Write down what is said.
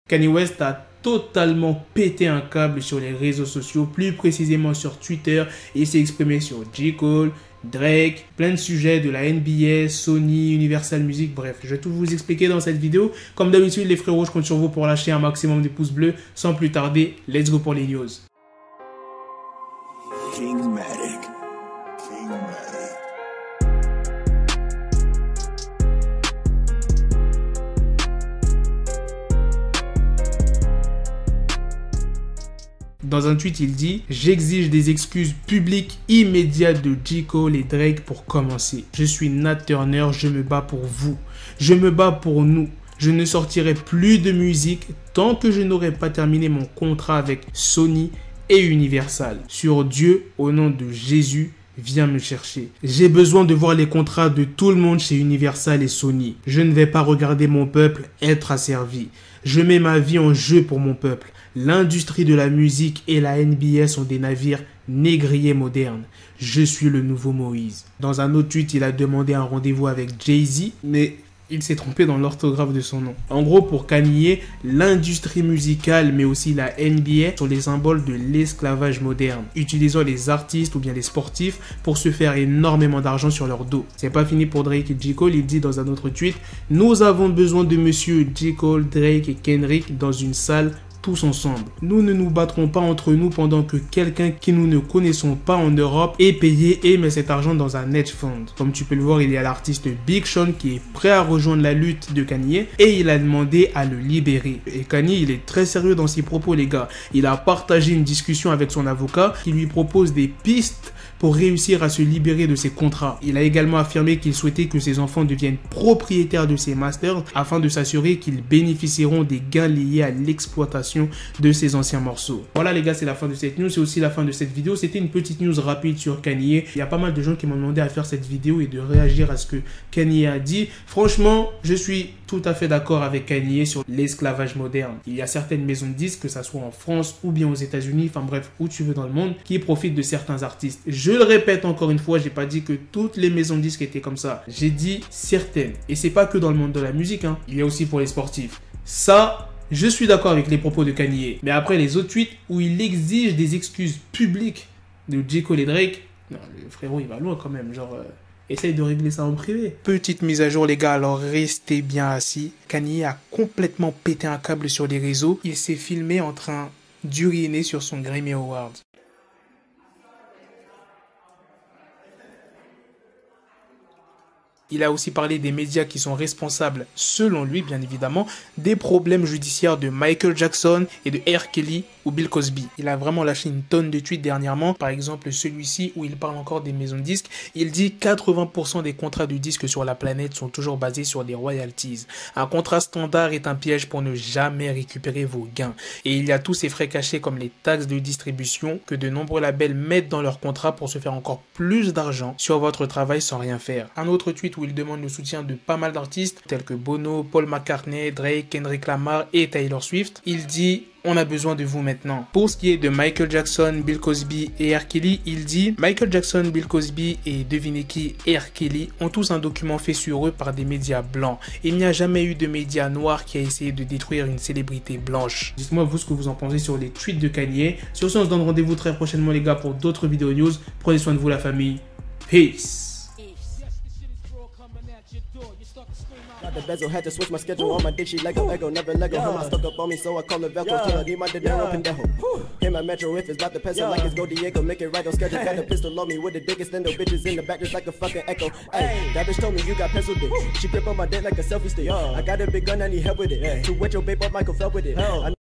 Kanye West a totalement pété un câble sur les réseaux sociaux, plus précisément sur Twitter. Il s'est exprimé sur J. Cole, Drake, plein de sujets de la NBA, Sony, Universal Music, bref, je vais tout vous expliquer dans cette vidéo. Comme d'habitude, les frérots, je compte sur vous pour lâcher un maximum de pouces bleus. Sans plus tarder, let's go pour les news. Kingmatic. Dans un tweet, il dit « J'exige des excuses publiques immédiates de J. Cole et Drake pour commencer. Je suis Nat Turner, je me bats pour vous. Je me bats pour nous. Je ne sortirai plus de musique tant que je n'aurai pas terminé mon contrat avec Sony et Universal. Sur Dieu, au nom de Jésus, viens me chercher. J'ai besoin de voir les contrats de tout le monde chez Universal et Sony. Je ne vais pas regarder mon peuple être asservi. Je mets ma vie en jeu pour mon peuple. L'industrie de la musique et la NBA sont des navires négriers modernes. Je suis le nouveau Moïse. » Dans un autre tweet, il a demandé un rendez-vous avec Jay-Z, mais il s'est trompé dans l'orthographe de son nom. En gros, pour Kanye, l'industrie musicale, mais aussi la NBA, sont les symboles de l'esclavage moderne, utilisant les artistes ou bien les sportifs pour se faire énormément d'argent sur leur dos. C'est pas fini pour Drake et J. Cole, il dit dans un autre tweet « Nous avons besoin de monsieur J. Cole, Drake et Kendrick dans une salle tous ensemble. Nous ne nous battrons pas entre nous pendant que quelqu'un qui nous ne connaissons pas en Europe est payé et met cet argent dans un hedge fund. » Comme tu peux le voir, il y a l'artiste Big Sean qui est prêt à rejoindre la lutte de Kanye et il a demandé à le libérer. Et Kanye, il est très sérieux dans ses propos, les gars. Il a partagé une discussion avec son avocat qui lui propose des pistes pour réussir à se libérer de ses contrats. Il a également affirmé qu'il souhaitait que ses enfants deviennent propriétaires de ses masters afin de s'assurer qu'ils bénéficieront des gains liés à l'exploitation de ses anciens morceaux. Voilà les gars, c'est la fin de cette news, c'est aussi la fin de cette vidéo. C'était une petite news rapide sur Kanye. Il y a pas mal de gens qui m'ont demandé à faire cette vidéo et de réagir à ce que Kanye a dit. Franchement, je suis tout à fait d'accord avec Kanye sur l'esclavage moderne. Il y a certaines maisons de disques, que ça soit en France ou bien aux États-Unis, enfin bref, où tu veux dans le monde, qui profitent de certains artistes. Je le répète encore une fois, j'ai pas dit que toutes les maisons de disques étaient comme ça. J'ai dit certaines. Et c'est pas que dans le monde de la musique, hein. Il y a aussi pour les sportifs. Ça, je suis d'accord avec les propos de Kanye. Mais après les autres tweets où il exige des excuses publiques de J. Cole et Drake, non, le frérot il va loin quand même, genre... Essaye de régler ça en privé. Petite mise à jour les gars, alors restez bien assis. Kanye a complètement pété un câble sur les réseaux. Il s'est filmé en train d'uriner sur son Grammy Award. Il a aussi parlé des médias qui sont responsables, selon lui bien évidemment, des problèmes judiciaires de Michael Jackson et de R. Kelly ou Bill Cosby. Il a vraiment lâché une tonne de tweets dernièrement, par exemple celui-ci où il parle encore des maisons de disques. Il dit 80% des contrats de disques sur la planète sont toujours basés sur des royalties. Un contrat standard est un piège pour ne jamais récupérer vos gains. Et il y a tous ces frais cachés comme les taxes de distribution que de nombreux labels mettent dans leurs contrats pour se faire encore plus d'argent sur votre travail sans rien faire. Un autre tweet où il demande le soutien de pas mal d'artistes tels que Bono, Paul McCartney, Drake, Kendrick Lamar et Taylor Swift. Il dit « On a besoin de vous maintenant ». Pour ce qui est de Michael Jackson, Bill Cosby et R. Kelly, il dit « Michael Jackson, Bill Cosby et devinez qui, R. Kelly ont tous un document fait sur eux par des médias blancs. Il n'y a jamais eu de média noir qui a essayé de détruire une célébrité blanche. » Dites-moi vous ce que vous en pensez sur les tweets de Kanye. Sur ce, on se donne rendez-vous très prochainement les gars pour d'autres vidéos news. Prenez soin de vous la famille. Peace. Got the bezel, had to switch my schedule on my dick, she Lego, never Lego. Her mouth stuck up on me, so I call her Velcro. Till I need my dinero pendejo. Hit my metro if it's about the peso, like it's go Diego, make it right on schedule. Got a pistol on me with the dick, stand up bitches in the back just like a fucking echo. Hey, that bitch told me you got pencil dick. She grip on my dick like a selfie stick. I got a big gun, I need help with it. To wet your babe up, Michael fell with it.